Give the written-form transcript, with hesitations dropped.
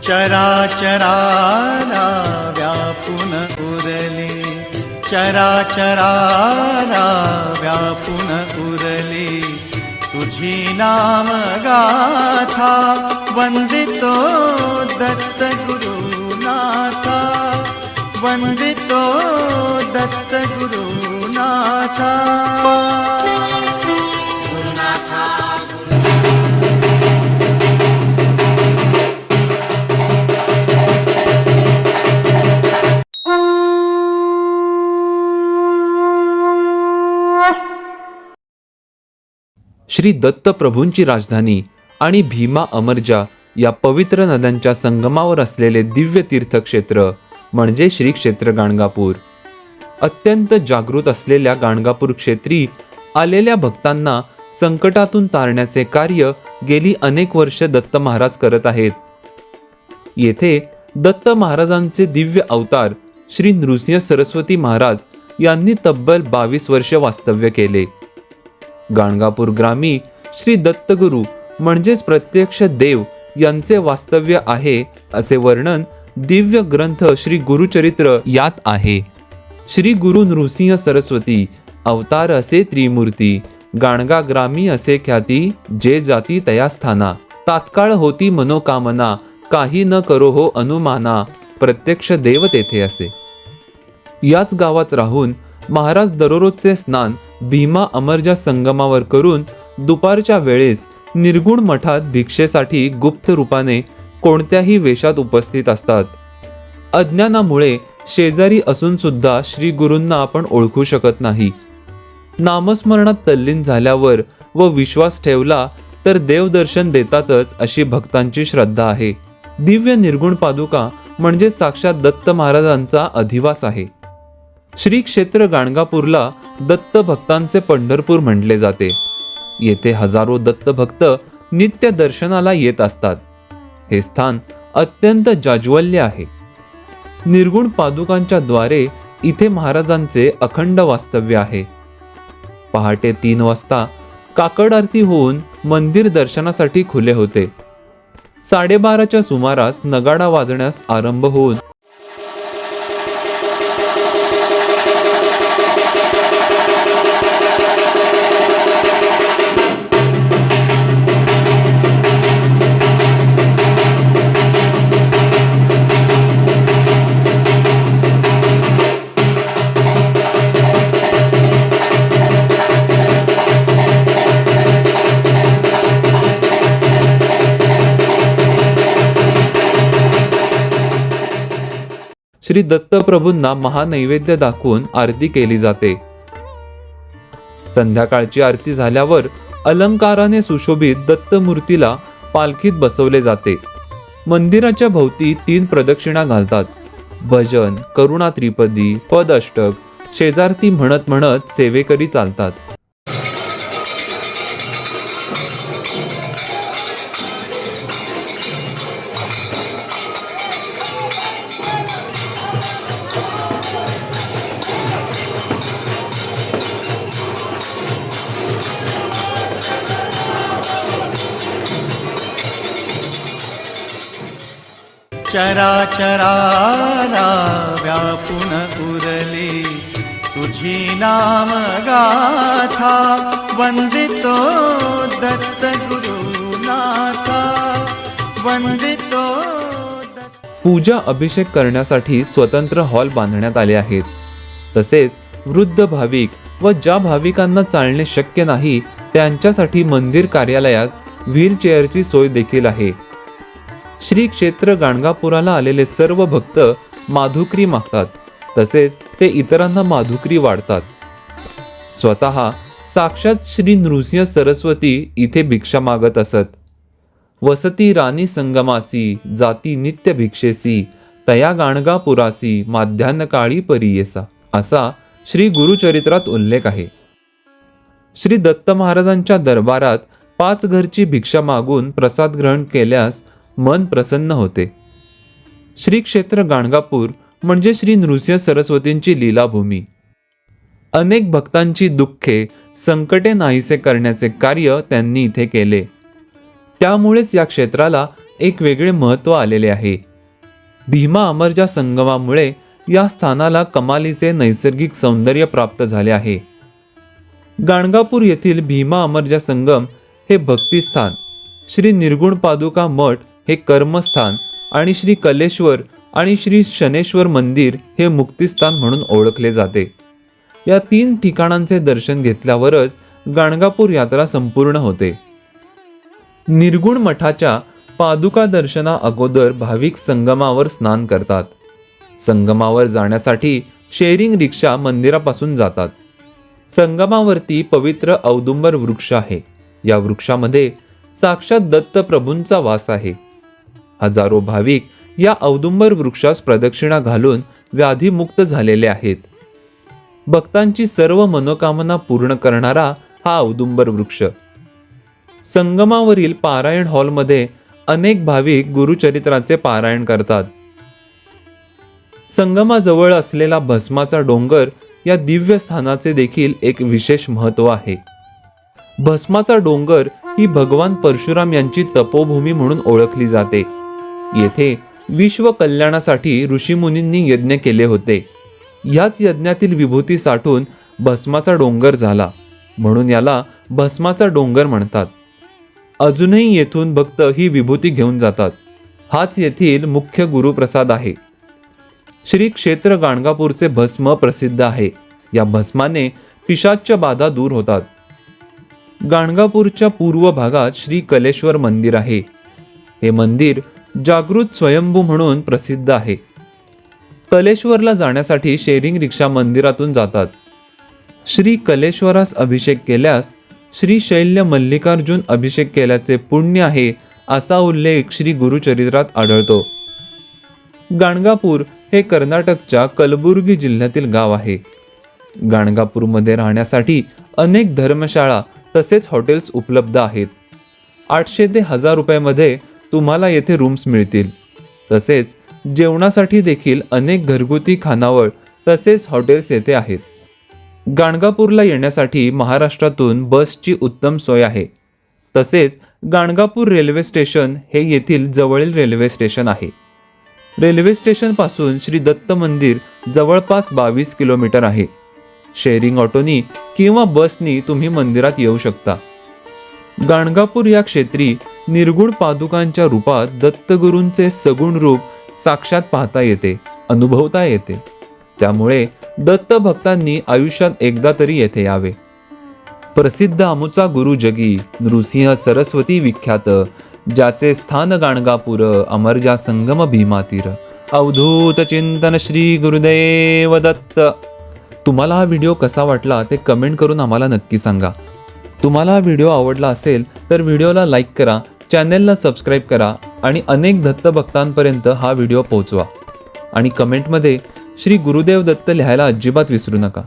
चराचराला व्यापून उरली, चराचराला व्यापून उरली, तुझी नाम गाथा वंदितो दत्त गुरुनाथा, वंदितो दत्त गुरुनाथा। श्री दत्त प्रभूंची राजधानी आणि भीमा अमरजा या पवित्र नद्यांच्या संगमावर असलेले दिव्य तीर्थक्षेत्र म्हणजे श्री क्षेत्र गाणगापूर। अत्यंत जागृत असलेल्या गाणगापूर क्षेत्री आलेल्या भक्तांना संकटातून तारण्याचे कार्य गेली अनेक वर्ष दत्त महाराज करत आहेत। येथे दत्त महाराजांचे दिव्य अवतार श्री नृसिंह सरस्वती महाराज यांनी तब्बल 22 वर्ष वास्तव्य केले। गाणगापूर ग्रामी श्री दत्तगुरु म्हणजेच प्रत्यक्ष देव यांचे वास्तव्य आहे असे वर्णन दिव्य ग्रंथ श्री गुरुचरित्र यात आहे। श्री गुरु नृसिंह सरस्वती अवतार असे त्रिमूर्ती, गाणगा ग्रामी असे ख्याती, जे जाती तया स्थाना, तात्काळ होती मनोकामना, काही न करो हो अनुमाना, प्रत्यक्ष देव तेथे असे। याच गावात राहून महाराज दररोजचे स्नान भीमा अमरजा संगमावर करून दुपारच्या वेळेस निर्गुण मठात भिक्षेसाठी गुप्त रूपाने कोणत्याही वेशात उपस्थित असतात। अज्ञानामुळे शेजारी असून सुद्धा श्री गुरूंना आपण ओळखू शकत नाही। नामस्मरणात तल्लीन झाल्यावर व विश्वास ठेवला तर देवदर्शन देतातच अशी भक्तांची श्रद्धा आहे। दिव्य निर्गुण पादुका म्हणजे साक्षात दत्त महाराजांचा अधिवास आहे। श्री क्षेत्र गाणगापूरला दत्त भक्तांचे पंढरपूर म्हटले जाते। येथे हजारो दत्त भक्त नित्य दर्शनाला येत असतात। हे स्थान अत्यंत जाज्वल्य आहे। निर्गुण पादुकांच्या द्वारे इथे महाराजांचे अखंड वास्तव्य आहे। पहाटे 3 वाजता काकड आरती होऊन मंदिर दर्शनासाठी खुले होते। 12:30च्या सुमारास नगाडा वाजण्यास आरंभ होऊन श्री दत्तप्रभूंना महानैवेद्य दाखवून आरती केली जाते। संध्याकाळची आरती झाल्यावर अलंकाराने सुशोभित दत्तमूर्तीला पालखीत बसवले जाते। मंदिराच्या भोवती 3 प्रदक्षिणा घालतात। भजन, करुणा त्रिपदी, पदअष्टक शेजारती म्हणत म्हणत सेवेकरी चालतात। चराचराला व्यापून उरली, तुझी नाम गाथा वंदितो दत्त गुरुनाथा, वंदितो दत्त। पूजा अभिषेक करण्यासाठी स्वतंत्र हॉल बांधण्यात आले आहेत। तसेच वृद्ध भाविक व ज्या भाविकांना चालणे शक्य नाही त्यांच्यासाठी मंदिर कार्यालयात व्हीलचेअरची सोय देखील आहे। श्री क्षेत्र गाणगापुराला आलेले सर्व भक्त माधुकरी मागतात, तसेच ते इतरांना माधुकरी वाढतात। स्वतः साक्षात श्री नृसिंह सरस्वती इथे भिक्षा मागत असत। वसती राणी संगमासी, जाती नित्य भिक्षेसी, तया गाणगापुरासी, माध्यान्ह काळी परियेसा, असा श्री गुरुचरित्रात उल्लेख आहे। श्री दत्त महाराजांच्या दरबारात 5 घरची भिक्षा मागून प्रसाद ग्रहण केल्यास मन प्रसन्न होते। श्री क्षेत्र गाणगापूर म्हणजे श्री नृसिंह सरस्वतींची लीलाभूमी। अनेक भक्तांची दुःखे संकटे नाहीसे करण्याचे कार्य त्यांनी इथे केले। त्यामुळेच या क्षेत्राला एक वेगळे महत्त्व आलेले आहे. भीमा अमरजा संगमामुळे या स्थानाला कमालीचे नैसर्गिक सौंदर्य प्राप्त झाले आहे. गाणगापूर येथील भीमा अमरजा संगम हे भक्तिस्थान, श्री निर्गुण पादुका मठ हे कर्मस्थान आणि श्री कलेश्वर आणि श्री शनेश्वर मंदिर हे मुक्तिस्थान म्हणून ओळखले जाते. या 3 ठिकाणांचे दर्शन घेतल्यावरच गाणगापूर यात्रा संपूर्ण होते. निर्गुण मठाच्या पादुका दर्शना अगोदर भाविक संगमावर स्नान करतात. संगमावर जाण्यासाठी शेअरिंग रिक्षा मंदिरापासून जातात. संगमावरती पवित्र औदुंबर वृक्ष आहे. या वृक्षामध्ये साक्षात दत्त प्रभूंचा वास आहे. हजारो भाविक या औदुंबर वृक्षास प्रदक्षिणा घालून व्याधीमुक्त झालेले आहेत. भक्तांची सर्व मनोकामना पूर्ण करणारा हा औदुंबर वृक्ष. संगमावरील पारायण हॉलमध्ये अनेक भाविक गुरुचरित्राचे पारायण करतात. संगमाजवळ असलेला भस्माचा डोंगर या दिव्य स्थानाचे देखील एक विशेष महत्त्व आहे. भस्माचा डोंगर ही भगवान परशुराम यांची तपोभूमी म्हणून ओळखली जाते. येथे विश्व कल्याणासाठी ऋषीमुनींनी यज्ञ केले होते. याच यज्ञातील विभूती साठून भस्माचा डोंगर झाला, म्हणून याला भस्माचा डोंगर म्हणतात. अजूनही येथून भक्त ही विभूती घेऊन जातात. हाच येथील मुख्य गुरुप्रसाद आहे. श्री क्षेत्र गाणगापूरचे भस्म प्रसिद्ध आहे. या भस्माने पिशाच्य बाधा दूर होतात. गाणगापूरच्या पूर्व भागात श्री कलेश्वर मंदिर आहे. हे मंदिर जागृत स्वयंभू म्हणून प्रसिद्ध आहे. कलेश्वरला जाण्यासाठी शेअरिंग रिक्षा मंदिरातून जातात. श्री कलेश्वरास अभिषेक केल्यास श्री शैल्य मल्लिकार्जुन अभिषेक केल्याचे पुण्य आहे, असा उल्लेख श्री गुरुचरित्रात आढळतो. गाणगापूर हे कर्नाटकच्या कलबुर्गी जिल्ह्यातील गाव आहे. गाणगापूरमध्ये राहण्यासाठी अनेक धर्मशाळा तसेच हॉटेल्स उपलब्ध आहेत. 800 ते 1000 रुपयामध्ये तुम्हाला येथे रूम्स मिळतील. तसेच जेवणासाठी देखील अनेक घरगुती खानावळ तसेच हॉटेल्स येथे आहेत. गाणगापूरला येण्यासाठी महाराष्ट्रातून बसची उत्तम सोय आहे. तसेच गाणगापूर रेल्वे स्टेशन हे येथील जवळील रेल्वे स्टेशन आहे. रेल्वे स्टेशनपासून श्री दत्त मंदिर जवळपास 22 किलोमीटर आहे. शेअरिंग ऑटोनी किंवा बसनी तुम्ही मंदिरात येऊ शकता. गाणगापूर या क्षेत्री निर्गुण पादुकांच्या रूपात दत्तगुरूंचे सगुण रूप साक्षात पाहता येते, अनुभवता येते. त्यामुळे दत्त भक्तांनी आयुष्यात एकदा तरी येथे यावे. प्रसिद्ध आमुचा गुरु जगी नृसिंह सरस्वती विख्यात, ज्याचे स्थान गाणगापूर अमरजा संगम भीमातीर. अवधूत चिंतन श्री गुरुदेव दत्त. तुम्हाला हा व्हिडिओ कसा वाटला ते कमेंट करून आम्हाला नक्की सांगा. तुम्हाला हा व्हिडिओ आवडला असेल तर व्हिडिओला लाईक करा, चॅनेलला सबस्क्राईब करा आणि अनेक दत्त भक्तांपर्यंत हा व्हिडिओ पोहोचवा. आणि कमेंटमध्ये श्री गुरुदेव दत्त लिहायला अजिबात विसरू नका.